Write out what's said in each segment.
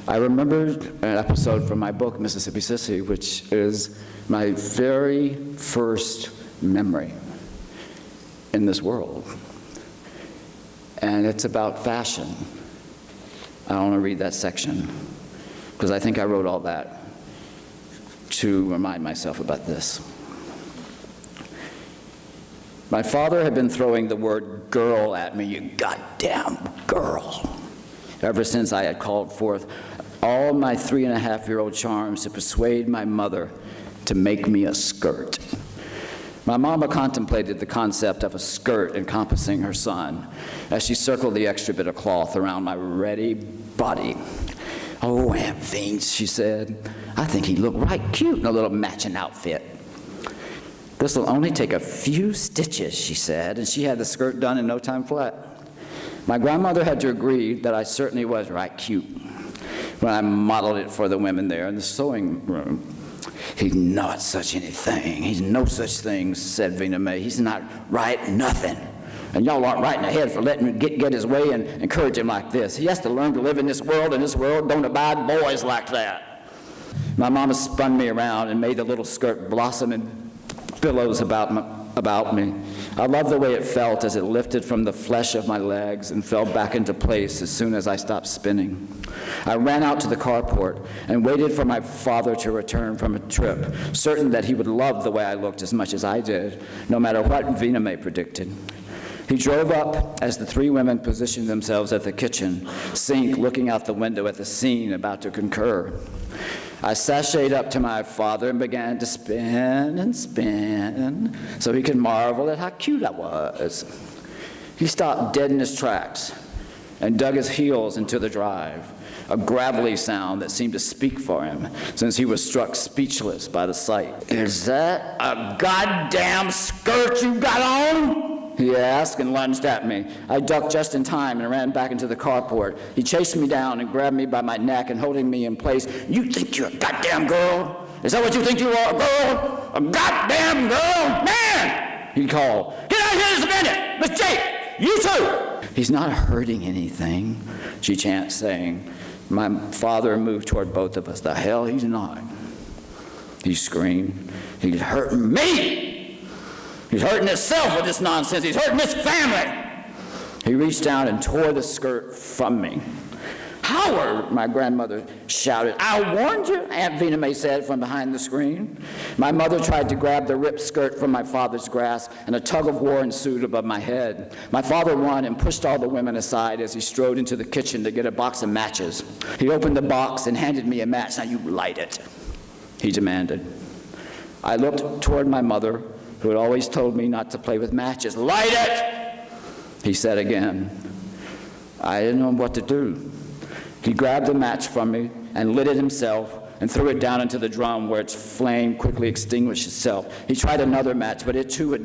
I remember an episode from my book, Mississippi Sissy, which is my very first memory in this world. And it's about fashion. I want to read that section, because I think I wrote all that to remind myself about this. My father had been throwing the word girl at me, you goddamn girl, ever since I had called forth all my 3.5-year-old charms to persuade my mother to make me a skirt. My mama contemplated the concept of a skirt encompassing her son as she circled the extra bit of cloth around my ready body. "Oh, Aunt Vince," she said, "I think he'd look right cute in a little matching outfit." "This'll only take a few stitches," she said, and she had the skirt done in no time flat. My grandmother had to agree that I certainly was right cute when I modeled it for the women there in the sewing room. "He's not such anything. He's no such thing," said Vina Mae. "He's not right nothing. And y'all aren't right in the head for letting him get his way and encourage him like this. He has to learn to live in this world, and this world don't abide boys like that." My mama spun me around and made the little skirt blossom in billows about me. I loved the way it felt as it lifted from the flesh of my legs and fell back into place as soon as I stopped spinning. I ran out to the carport and waited for my father to return from a trip, certain that he would love the way I looked as much as I did, no matter what Vina Mae predicted. He drove up as the three women positioned themselves at the kitchen sink, looking out the window at the scene about to concur. I sashayed up to my father and began to spin and spin so he could marvel at how cute I was. He stopped dead in his tracks and dug his heels into the drive, a gravelly sound that seemed to speak for him, since he was struck speechless by the sight. "Is that a goddamn skirt you got on?" he asked and lunged at me. I ducked just in time and ran back into the carport. He chased me down and grabbed me by my neck and holding me in place. "You think you're a goddamn girl? Is that what you think you are, a girl? A goddamn girl? Man!" he called. "Get out here this minute! Miss Jake, you too!" "He's not hurting anything," she chanted, saying. My father moved toward both of us. "The hell he's not," he screamed. "He's hurting me! He's hurting himself with this nonsense. He's hurting this family." He reached down and tore the skirt from me. "Howard," my grandmother shouted. "I warned you," Aunt Vina Mae said from behind the screen. My mother tried to grab the ripped skirt from my father's grasp, and a tug of war ensued above my head. My father won and pushed all the women aside as he strode into the kitchen to get a box of matches. He opened the box and handed me a match. "Now you light it," he demanded. I looked toward my mother, who had always told me not to play with matches. "Light it," he said again. I didn't know what to do. He grabbed the match from me and lit it himself and threw it down into the drum, where its flame quickly extinguished itself. He tried another match, but it too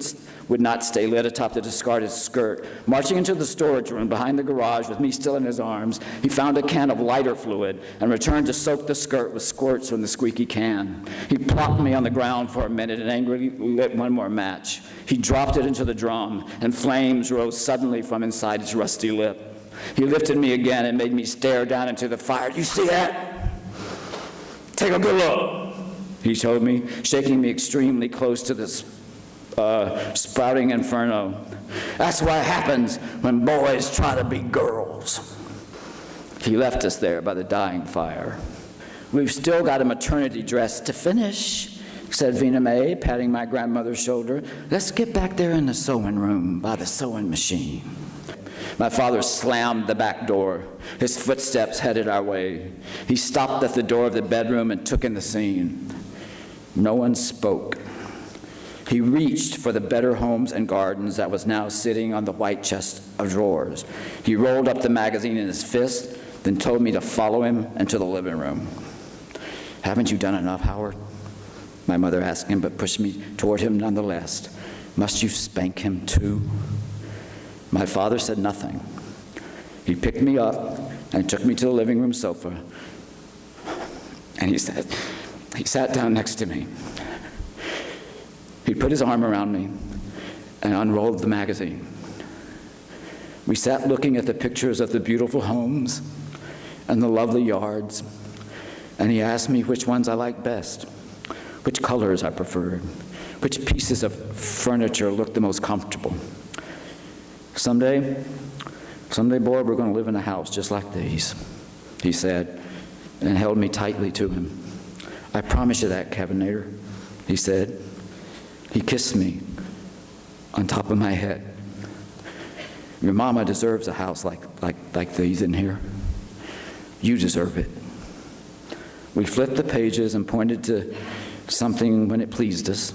would not stay lit atop the discarded skirt. Marching into the storage room behind the garage with me still in his arms, he found a can of lighter fluid and returned to soak the skirt with squirts from the squeaky can. He plopped me on the ground for a minute and angrily lit one more match. He dropped it into the drum, and flames rose suddenly from inside his rusty lip. He lifted me again and made me stare down into the fire. "You see that? Take a good look," he told me, shaking me extremely close to the sprouting inferno. "That's what happens when boys try to be girls." He left us there by the dying fire. "We've still got a maternity dress to finish," said Vina Mae, patting my grandmother's shoulder. "Let's get back there in the sewing room by the sewing machine." My father slammed the back door. His footsteps headed our way. He stopped at the door of the bedroom and took in the scene. No one spoke. He reached for the Better Homes and Gardens that was now sitting on the white chest of drawers. He rolled up the magazine in his fist, then told me to follow him into the living room. "Haven't you done enough, Howard?" my mother asked him, but pushed me toward him nonetheless. "Must you spank him too?" My father said nothing. He picked me up and took me to the living room sofa, and he sat down next to me. He put his arm around me and unrolled the magazine. We sat looking at the pictures of the beautiful homes and the lovely yards, and he asked me which ones I liked best, which colors I preferred, which pieces of furniture looked the most comfortable. Someday, boy, we're going to live in a house just like these, he said, and held me tightly to him. I promise you that, Cavanator, he said. He kissed me on top of my head. Your mama deserves a house like these in here. You deserve it. We flipped the pages and pointed to something when it pleased us.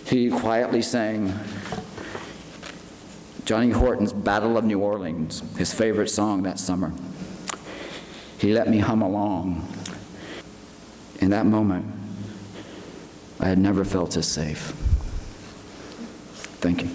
He quietly sang Johnny Horton's Battle of New Orleans, his favorite song that summer. He let me hum along. In that moment, I had never felt as safe. Thank you.